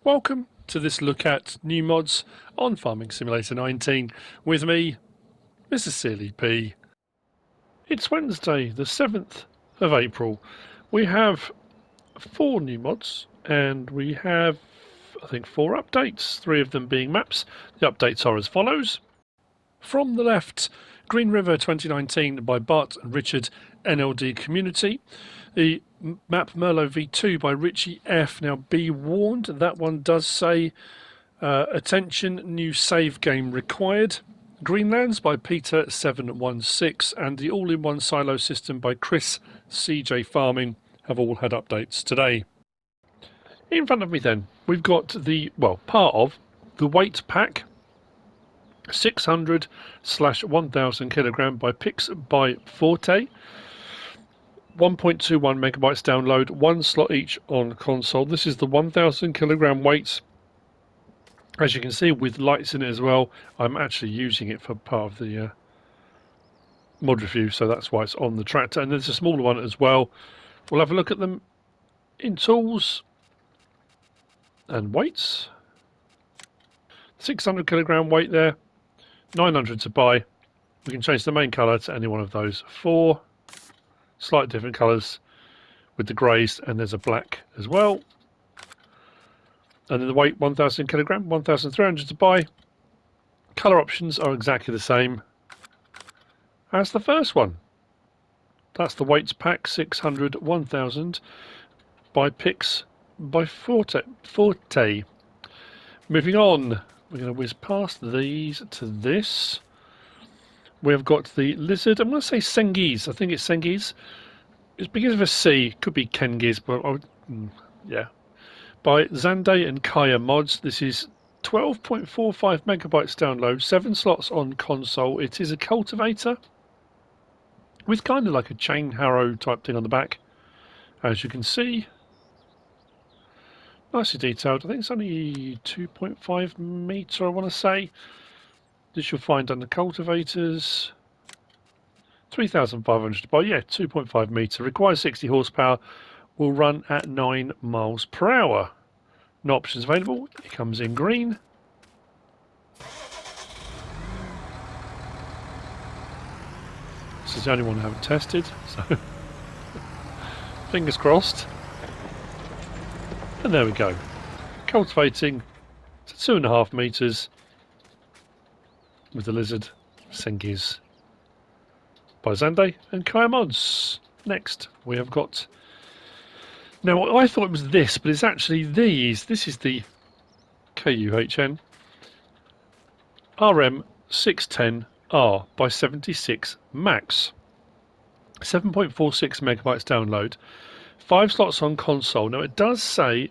Welcome to this look at new mods on Farming Simulator 19 with me, MrSealyp. It's Wednesday, the 7th of April. We have 4 new mods and we have, I think, 4 updates, 3 of them being maps. The updates are as follows. From the left, Green River 2019 by Bart and Richard, NLD Community. The map Merlot V2 by Richie F. Now be warned, that one does say attention, new save game required. Greenlands by Peter 716 and the all-in-one silo system by Chris CJ Farming have all had updates today. In front of me then, we've got the, well, part of the weight pack 600/1000 kilogram by Pix by Forte. 1.21 megabytes download, 1 slot each on console. This is the 1000 kilogram weight. As you can see, with lights in it as well. I'm actually using it for part of the mod review, so that's why it's on the tractor. And there's a smaller one as well. We'll have a look at them in tools and weights. 600 kilogram weight there, 900 to buy. We can change the main colour to any one of those 4. Slight different colours with the greys, and there's a black as well. And then the weight 1000 kilogram, 1300 to buy. Colour options are exactly the same as the first one. That's the weights pack 600/1000 by Pix by Forte. Moving on, we're going to whiz past these to this. We've got the lizard. I'm going to say Cengiz. I think it's Cengiz. It begins with a C. Could be Cengiz, but yeah. By Xande and KayaMods. This is 12.45 megabytes download. 7 slots on console. It is a cultivator with kind of like a chain harrow type thing on the back, as you can see. Nicely detailed. I think it's only 2.5 meter. I want to say. This you'll find under cultivators. 3,500 to buy. Yeah, 2.5 meter. Requires 60 horsepower. Will run at 9 miles per hour. No options available. It comes in green. This is the only one I haven't tested, so fingers crossed. And there we go. Cultivating to 2.5 meters. With the lizard, Cengiz by Xande and KayaMods. Next, we have got. Now, I thought it was this, but it's actually these. This is the KUHN RM 610R by 76 Max. 7.46 megabytes download. 5 slots on console. Now, it does say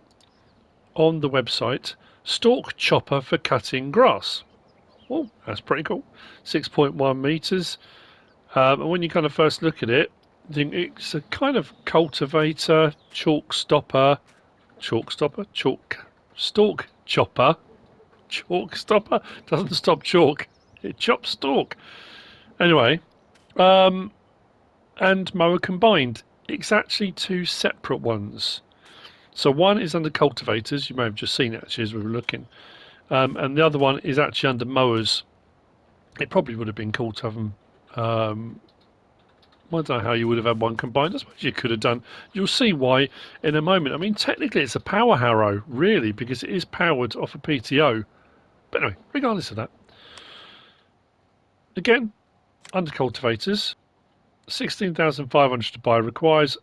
on the website, stalk chopper for cutting grass. Oh, that's pretty cool. 6.1 meters. And when you kind of first look at it, you think it's a kind of cultivator, stalk chopper, doesn't stop chalk, it chops stalk. Anyway, and mower combined. It's actually 2 separate ones. So one is under cultivators. You may have just seen it actually as we were looking. And the other one is actually under mowers. It probably would have been cool to have them. I don't know how you would have had one combined. I suppose you could have done. You'll see why in a moment. I mean, technically it's a power harrow, really, because it is powered off a PTO. But anyway, regardless of that. Again, under cultivators, 16,500 to buy. Requires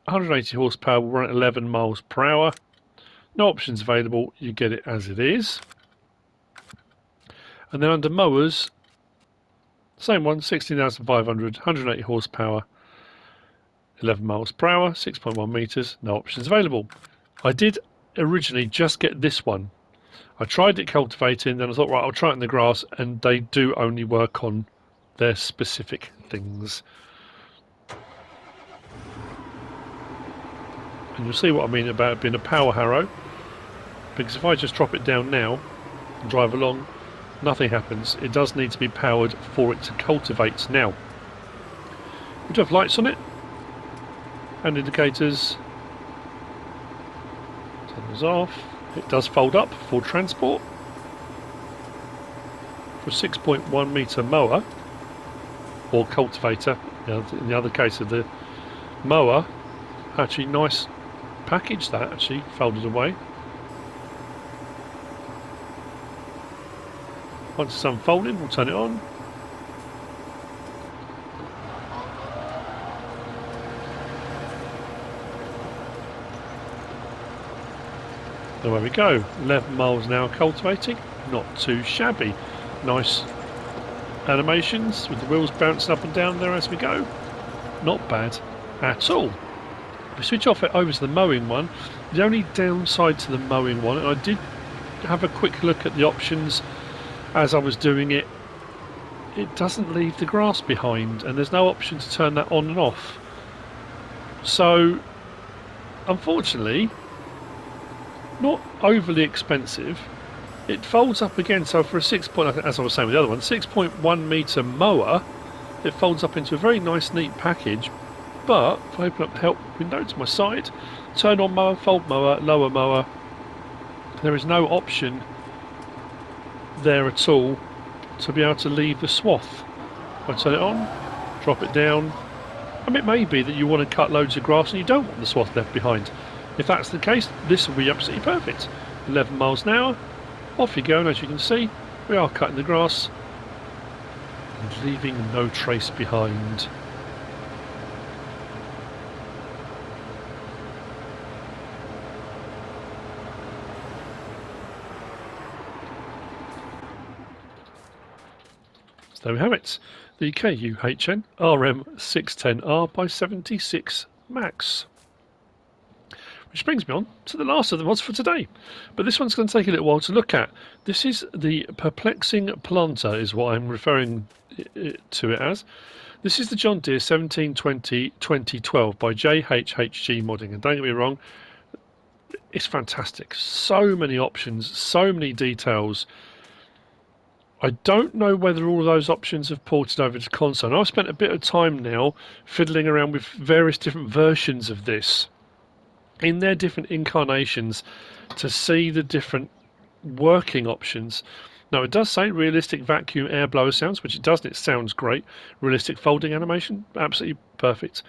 180 horsepower. Will run at 11 miles per hour. No options available. You get it as it is. And then under mowers, same one, 16,500, 180 horsepower, 11 miles per hour, 6.1 meters, no options available. I did originally just get this one. I tried it cultivating, then I thought, right, I'll try it in the grass, and they do only work on their specific things. And you'll see what I mean about it being a power harrow, because if I just drop it down now and drive along, nothing happens. It does need to be powered for it to cultivate now. We do have lights on it and indicators. Turn those off. It does fold up for transport. For a 6.1 metre mower or cultivator, in the other case of the mower, actually nice package that actually folded away. Once it's unfolded, we'll turn it on. There we go, 11 miles an hour cultivating, not too shabby. Nice animations with the wheels bouncing up and down there as we go. Not bad at all. If we switch off it over to the mowing one, the only downside to the mowing one, and I did have a quick look at the options as I was doing it, it doesn't leave the grass behind and there's no option to turn that on and off. So unfortunately, not overly expensive. It folds up again, so for a 6 point, as I was saying with the other one, 6.1 metre mower, it folds up into a very nice neat package. But if I open up the help window to my side, turn on mower, fold mower, lower mower, there is no option there at all to be able to leave the swath. If I turn it on, drop it down, and it may be that you want to cut loads of grass and you don't want the swath left behind. If that's the case, this will be absolutely perfect. 11 miles an hour, off you go, and as you can see, we are cutting the grass and leaving no trace behind. So there we have it, the KUHN RM610R by 76 Max. Which brings me on to the last of the mods for today. But this one's going to take a little while to look at. This is the Perplexing Planter is what I'm referring to it as. This is the John Deere 1720 2012 by JHHG modding. And don't get me wrong, it's fantastic. So many options, so many details. I don't know whether all of those options have ported over to console. And I've spent a bit of time now fiddling around with various different versions of this in their different incarnations to see the different working options. Now it does say realistic vacuum air blower sounds, which it does, and it sounds great. Realistic folding animation, absolutely perfect.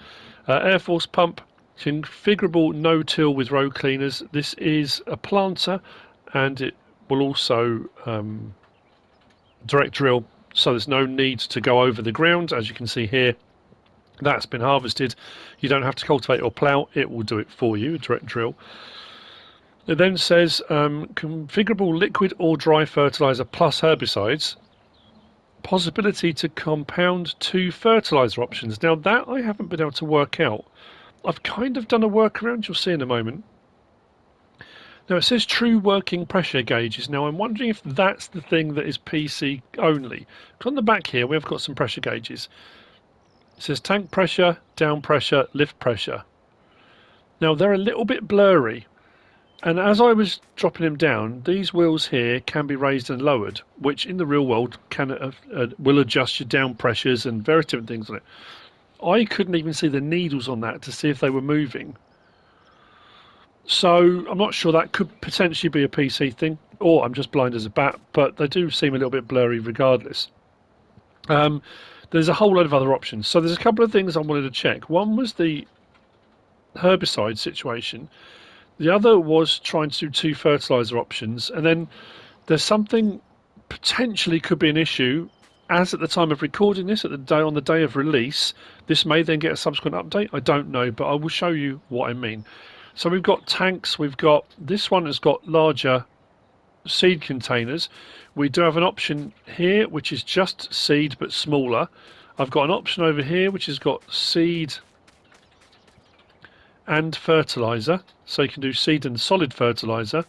Air force pump, configurable no-till with row cleaners. This is a planter and it will also direct drill, so there's no need to go over the ground. As you can see here, that's been harvested. You don't have to cultivate or plough, it will do it for you, a direct drill. It then says configurable liquid or dry fertilizer plus herbicides, possibility to compound 2 fertilizer options. Now that I haven't been able to work out. I've kind of done a workaround, you'll see in a moment. Now it says true working pressure gauges. Now I'm wondering if that's the thing that is PC only. On the back here we have got some pressure gauges. It says tank pressure, down pressure, lift pressure. Now they're a little bit blurry, and as I was dropping them down, these wheels here can be raised and lowered, which in the real world will adjust your down pressures and various different things on it. I couldn't even see the needles on that to see if they were moving. So I'm not sure, that could potentially be a PC thing, or I'm just blind as a bat, but they do seem a little bit blurry regardless. There's a whole load of other options. So there's a couple of things I wanted to check. One was the herbicide situation. The other was trying to do 2 fertilizer options. And then there's something potentially could be an issue, as at the time of recording this, on the day of release. This may then get a subsequent update. I don't know, but I will show you what I mean. So we've got tanks. We've got, this one has got larger seed containers. We do have an option here which is just seed but smaller. I've got an option over here which has got seed and fertilizer, so you can do seed and solid fertilizer.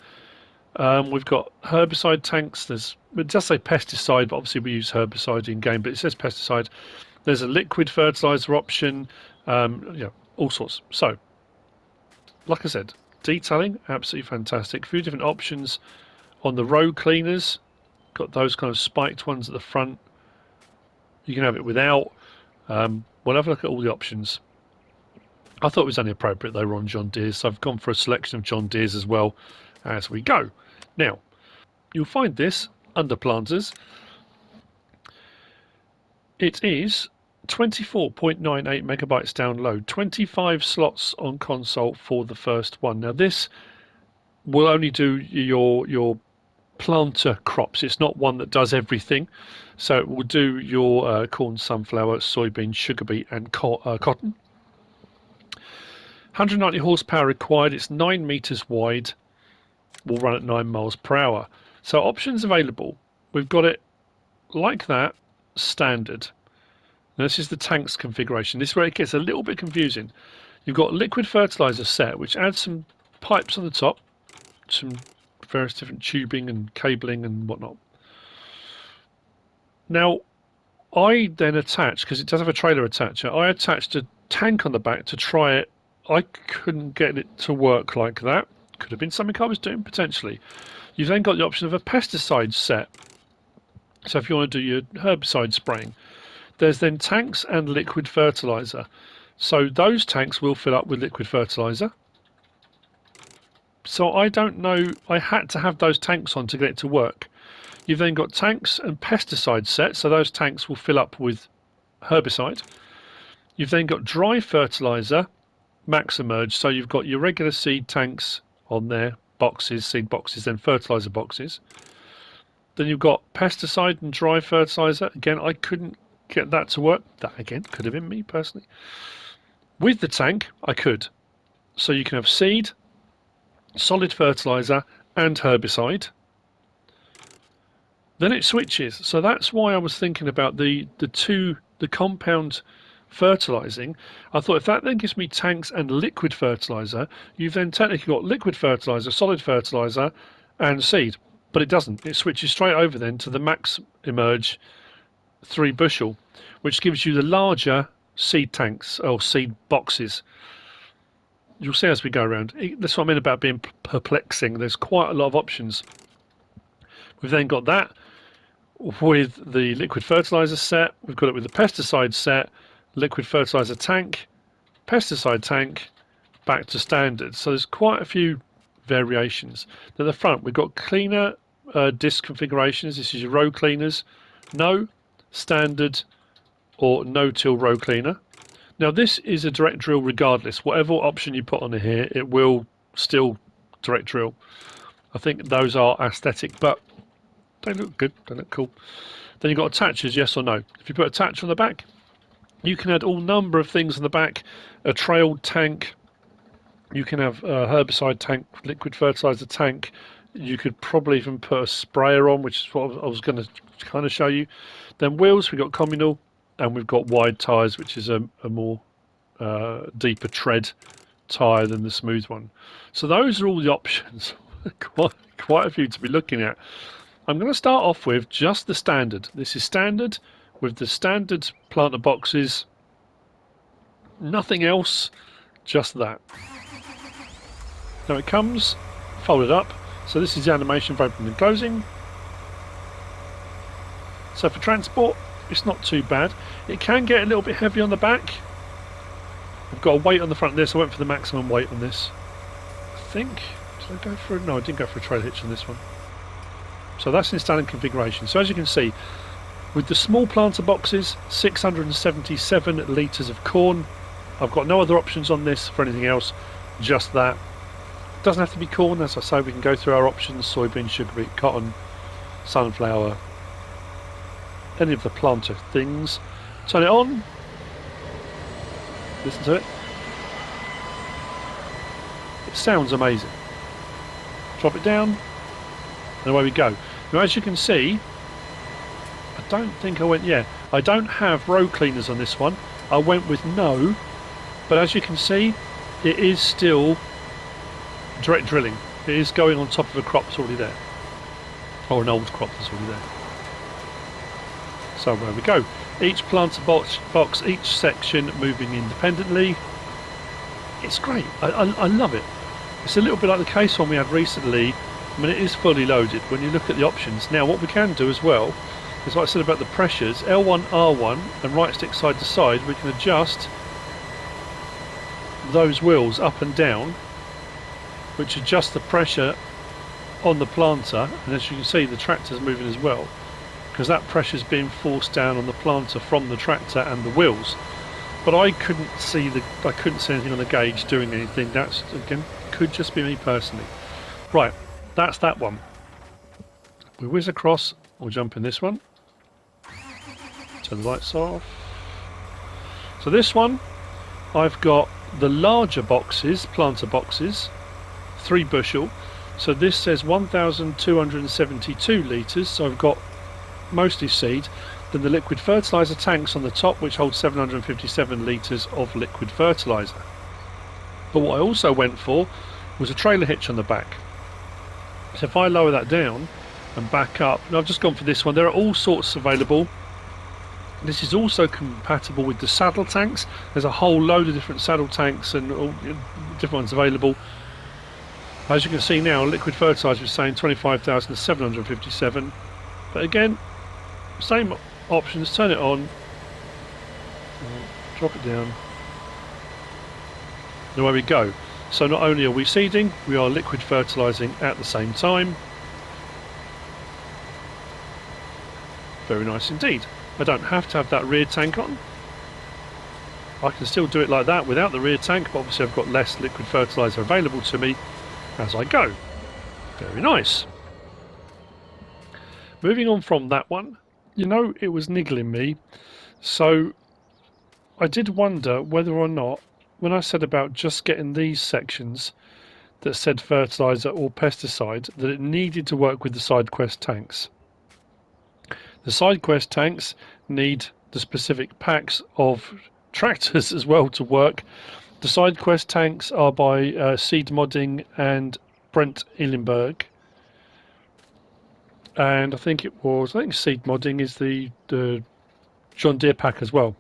We've got herbicide tanks. It does say pesticide, but obviously we use herbicide in game, but it says pesticide. There's a liquid fertilizer option, all sorts. So like I said, detailing absolutely fantastic. A few different options on the row cleaners. Got those kind of spiked ones at the front. You can have it without. We'll have a look at all the options. I thought it was only appropriate they were on John Deere's, so I've gone for a selection of John Deere's as well, as we go. Now, you'll find this under planters. It is 24.98 megabytes download, 25 slots on console for the first one. Now this will only do your planter crops. It's not one that does everything. So it will do your corn, sunflower, soybean, sugar beet and cotton. 190 horsepower required. It's 9 meters wide. Will run at 9 miles per hour. So options available. We've got it like that, standard. Now this is the tanks configuration. This is where it gets a little bit confusing. You've got liquid fertilizer set, which adds some pipes on the top, some various different tubing and cabling and whatnot. Now, I then attached, because it does have a trailer attacher, I attached a tank on the back to try it. I couldn't get it to work like that. Could have been something I was doing, potentially. You've then got the option of a pesticide set. So if you want to do your herbicide spraying, there's then tanks and liquid fertilizer. So those tanks will fill up with liquid fertilizer. So I don't know, I had to have those tanks on to get it to work. You've then got tanks and pesticide set, so those tanks will fill up with herbicide. You've then got dry fertilizer, max emerge, so you've got your regular seed tanks on there, boxes, seed boxes, then fertilizer boxes. Then you've got pesticide and dry fertilizer. Again, I couldn't get that to work. That again could have been me personally. With the tank, I could. So you can have seed, solid fertilizer and herbicide. Then it switches. So that's why I was thinking about the compound fertilizing. I thought if that then gives me tanks and liquid fertilizer, you've then technically got liquid fertilizer, solid fertilizer and seed. But it doesn't. It switches straight over then to the max emerge 3 bushel, which gives you the larger seed tanks or seed boxes. You'll see as we go around. That's what I mean about being perplexing. There's quite a lot of options. We've then got that with the liquid fertilizer set. We've got it with the pesticide set, liquid fertilizer tank, pesticide tank, back to standard. So there's quite a few variations. At the front, we've got cleaner disc configurations. This is your row cleaners, no, standard, or no-till row cleaner. Now this is a direct drill regardless. Whatever option you put on here, it will still direct drill. I think those are aesthetic, but they look good, they look cool. Then you've got attachers, yes or no. If you put attach on the back, you can add all number of things on the back. A trailed tank, you can have a herbicide tank, liquid fertilizer tank. You could probably even put a sprayer on, which is what I was going to kind of show you. Then wheels, we've got communal, and we've got wide tyres, which is a more deeper tread tyre than the smooth one. So those are all the options. quite a few to be looking at. I'm going to start off with just the standard. This is standard with the standard planter boxes. Nothing else, just that. Now it comes folded up. So this is the animation for opening and closing. So for transport, it's not too bad. It can get a little bit heavy on the back. I've got a weight on the front of this. I went for the maximum weight on this. I think, did I go for no, I didn't go for a trail hitch on this one. So that's in standard configuration. So as you can see, with the small planter boxes, 677 litres of corn. I've got no other options on this for anything else, just that. Doesn't have to be corn, as I say, we can go through our options: soybean, sugar beet, cotton, sunflower, any of the planter things. Turn it on, listen to it. It sounds amazing. Drop it down, and away we go. Now as you can see, I don't think I went, I don't have row cleaners on this one. I went with no, but as you can see, it is still direct drilling. It is going on top of a crop that's already there, or an old crop that's already there. So there we go. Each planter box, each section moving independently. It's great. I love it. It's a little bit like the case one we had recently. I mean, it is fully loaded when you look at the options. Now what we can do as well is, like I said about the pressures, L1, R1 and right stick side to side, we can adjust those wheels up and down, which adjust the pressure on the planter, and as you can see the tractor's moving as well, because that pressure's being forced down on the planter from the tractor and the wheels. But I couldn't see anything on the gauge doing anything. That's, again, could just be me personally. Right, that's that one. We whiz across, we'll jump in this one. Turn the lights off. So this one, I've got the larger boxes, planter boxes, 3 bushel. So this says 1,272 litres, so I've got mostly seed. Then the liquid fertiliser tanks on the top, which hold 757 litres of liquid fertiliser. But what I also went for was a trailer hitch on the back. So if I lower that down and back up, and I've just gone for this one, there are all sorts available. This is also compatible with the saddle tanks. There's a whole load of different saddle tanks and all different ones available. As you can see now, liquid fertiliser is saying 25,757. But again, same options, turn it on, drop it down, and away we go. So not only are we seeding, we are liquid fertilising at the same time. Very nice indeed. I don't have to have that rear tank on. I can still do it like that without the rear tank, but obviously I've got less liquid fertiliser available to me as I go. Very nice. Moving on from that one, you know, it was niggling me, so I did wonder whether or not, when I said about just getting these sections that said fertiliser or pesticide, that it needed to work with the SideQuest tanks. The SideQuest tanks need the specific packs of tractors as well to work. The SideQuest tanks are by Seed Modding and Brent Ihlenberg. And I think Seed Modding is the John Deere pack as well.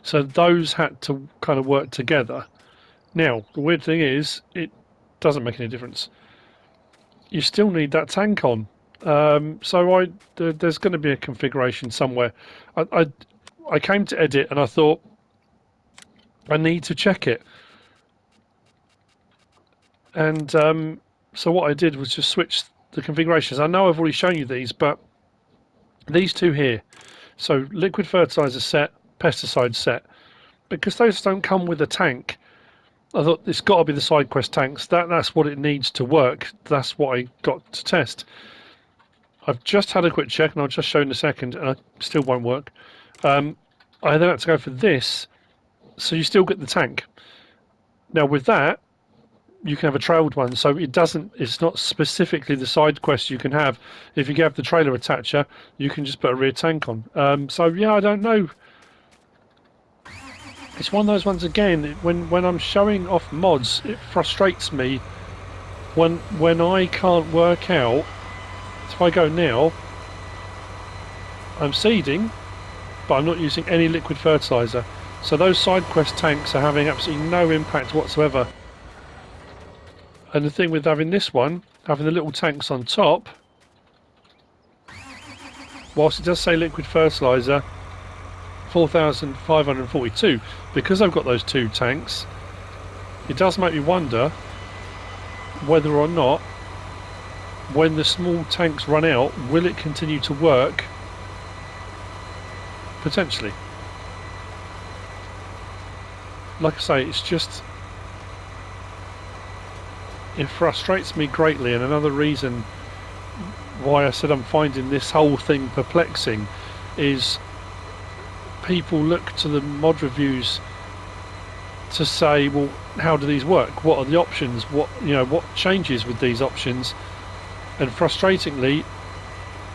So those had to kind of work together. Now, the weird thing is, it doesn't make any difference. You still need that tank on. So there's going to be a configuration somewhere. I came to edit and I thought, I need to check it. And so what I did was just switch the configurations. I know I've already shown you these, but these two here, so liquid fertilizer set, pesticide set, because those don't come with a tank, I thought it's got to be the SideQuest tanks. That's what it needs to work. That's what I got to test. I've just had a quick check, and I'll just show in a second, and it still won't work. I then had to go for this, so you still get the tank. Now with that, you can have a trailed one, so it's not specifically the SideQuest you can have. If you have the trailer attacher, you can just put a rear tank on. So yeah, I don't know. It's one of those ones again, when I'm showing off mods, it frustrates me when I can't work out. So if I go now, I'm seeding, but I'm not using any liquid fertiliser. So those SideQuest tanks are having absolutely no impact whatsoever. And the thing with having this one, having the little tanks on top, whilst it does say liquid fertiliser, 4,542, because I've got those 2 tanks, it does make me wonder whether or not, when the small tanks run out, will it continue to work? Potentially. Like I say, it's just, it frustrates me greatly, and another reason why I said I'm finding this whole thing perplexing is people look to the mod reviews to say, well, how do these work? What are the options? What changes with these options? And frustratingly,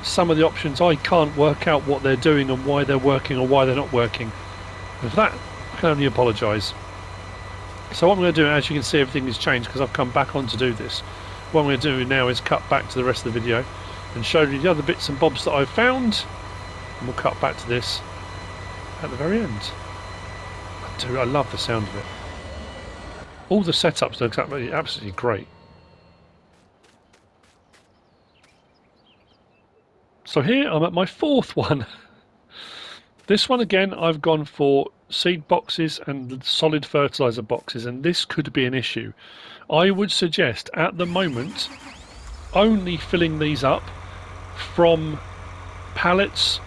some of the options I can't work out what they're doing and why they're working or why they're not working. And for that, I can only apologise. So what I'm going to do, as you can see, everything has changed because I've come back on to do this. What I'm going to do now is cut back to the rest of the video and show you the other bits and bobs that I've found, and we'll cut back to this at the very end. I love the sound of it. All the setups look absolutely great. So here I'm at my 4th one. This one again, I've gone for seed boxes and solid fertiliser boxes, and this could be an issue. I would suggest at the moment only filling these up from pallets,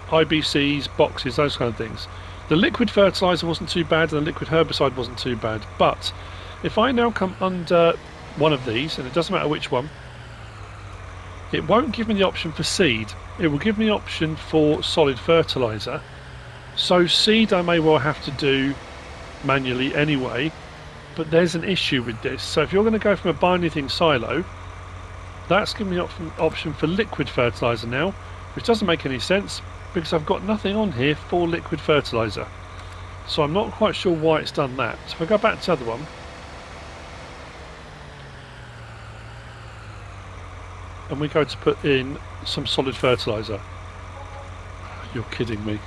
IBCs, boxes, those kind of things. The liquid fertilizer wasn't too bad and the liquid herbicide wasn't too bad, but if I now come under one of these, and it doesn't matter which one, it won't give me the option for seed. It will give me the option for solid fertilizer. So seed I may well have to do manually anyway, but there's an issue with this. So if you're going to go from a buy anything silo, that's giving me option for liquid fertilizer now, which doesn't make any sense because I've got nothing on here for liquid fertilizer. So I'm not quite sure why it's done that. So if I go back to the other one, and we go to put in some solid fertilizer. You're kidding me.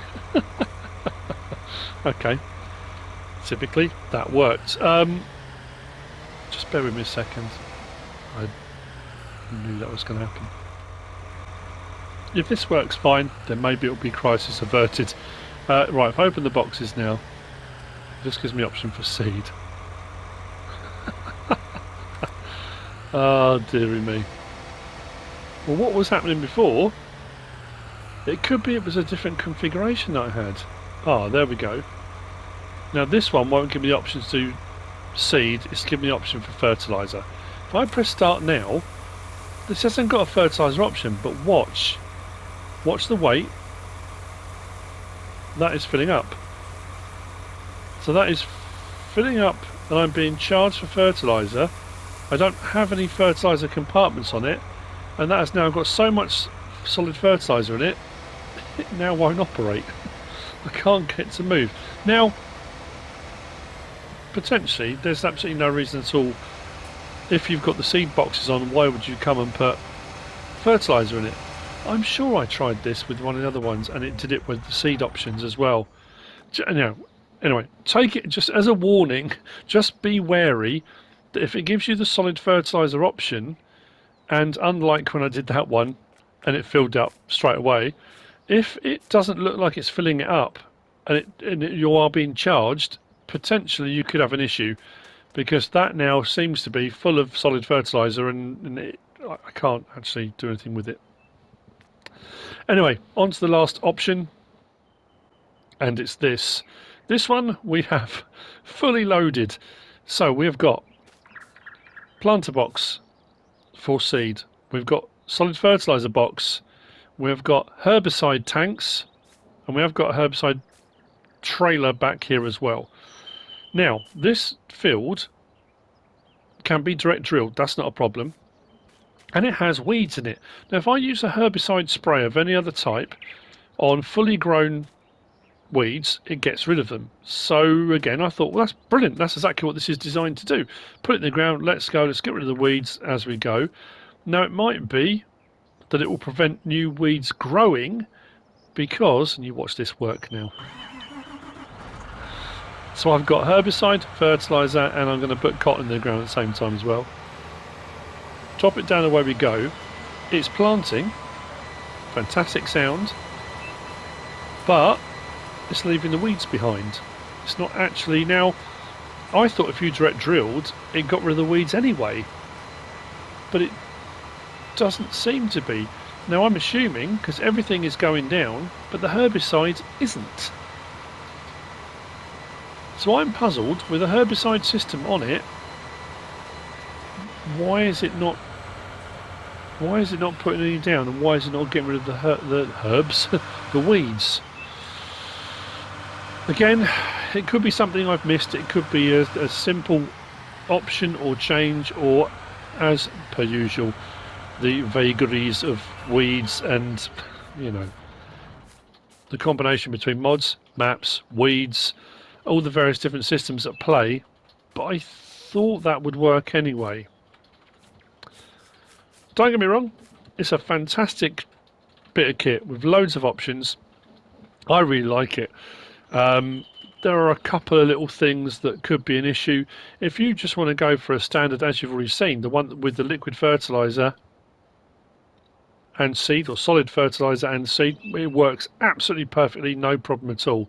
Okay, typically that worked. Just bear with me a second. I knew that was going to happen. If this works fine, then maybe it'll be crisis averted. Right, if I open the boxes now, this gives me option for seed. Oh, dearie me. Well, what was happening before? It could be it was a different configuration that I had. Ah, there we go. Now this one won't give me the option to do seed, it's giving me the option for fertilizer. If I press start now, this hasn't got a fertilizer option, but watch the weight. That is filling up. So that is filling up and I'm being charged for fertilizer. I don't have any fertilizer compartments on it, and that has now got so much solid fertilizer in it, it now won't operate. I can't get it to move. Now, potentially, there's absolutely no reason at all. If you've got the seed boxes on, why would you come and put fertilizer in it? I'm sure I tried this with one of the other ones and it did it with the seed options as well. Anyway, take it just as a warning. Just be wary that if it gives you the solid fertilizer option, and unlike when I did that one and it filled up straight away, if it doesn't look like it's filling it up and you are being charged, potentially you could have an issue, because that now seems to be full of solid fertilizer and I can't actually do anything with it. Anyway, on to the last option, and it's this. This one we have fully loaded. So we have got planter box for seed, we've got solid fertilizer box, we've got herbicide tanks, and we have got a herbicide trailer back here as well. Now this field can be direct drilled, that's not a problem, and it has weeds in it. Now if I use a herbicide spray of any other type on fully grown weeds, it gets rid of them. So again, I thought, well, that's brilliant, that's exactly what this is designed to do. Put it in the ground, let's get rid of the weeds as we go. Now it might be that it will prevent new weeds growing because, and you watch this work now. So I've got herbicide, fertilizer, and I'm going to put cotton in the ground at the same time as well. Chop it down, away we go. It's planting, fantastic sound, but it's leaving the weeds behind. It's not actually. Now I thought if you direct drilled it got rid of the weeds anyway, but it doesn't seem to be. Now I'm assuming because everything is going down but the herbicide isn't. So I'm puzzled with a herbicide system on it. Why is it not putting any down, and why is it not getting rid of the herbs, the weeds? Again, it could be something I've missed. It could be a simple option or change, or as per usual, the vagaries of weeds and, you know, the combination between mods, maps, weeds, all the various different systems at play. But I thought that would work anyway. Don't get me wrong, it's a fantastic bit of kit with loads of options. I really like it. There are a couple of little things that could be an issue. If you just want to go for a standard, as you've already seen, the one with the liquid fertilizer and seed, or solid fertilizer and seed, it works absolutely perfectly, no problem at all.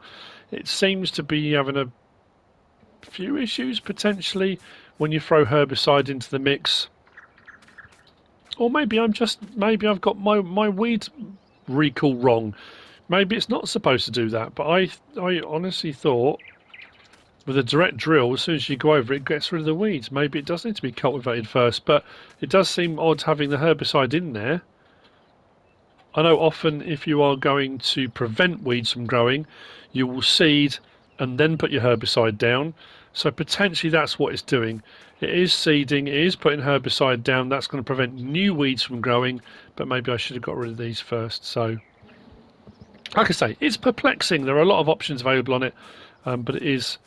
It seems to be having a few issues potentially when you throw herbicide into the mix, Or maybe I've got my weed recall wrong. Maybe it's not supposed to do that, but I honestly thought with a direct drill, as soon as you go over it, it gets rid of the weeds. Maybe it does need to be cultivated first, but it does seem odd having the herbicide in there. I know often if you are going to prevent weeds from growing, you will seed and then put your herbicide down. So potentially that's what it's doing. It is seeding, it is putting herbicide down. That's going to prevent new weeds from growing, but maybe I should have got rid of these first. So, like I say, it's perplexing. There are a lot of options available on it, but it is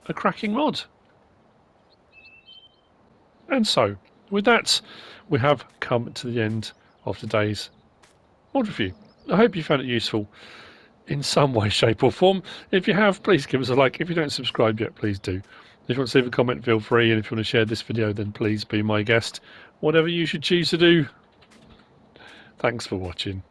a cracking mod. And so, with that, we have come to the end of today's mod review. I hope you found it useful in some way, shape or form. If you have, please give us a like. If you don't subscribe yet, please do. If you want to leave a comment, feel free. And if you want to share this video, then please be my guest. Whatever you should choose to do. Thanks for watching.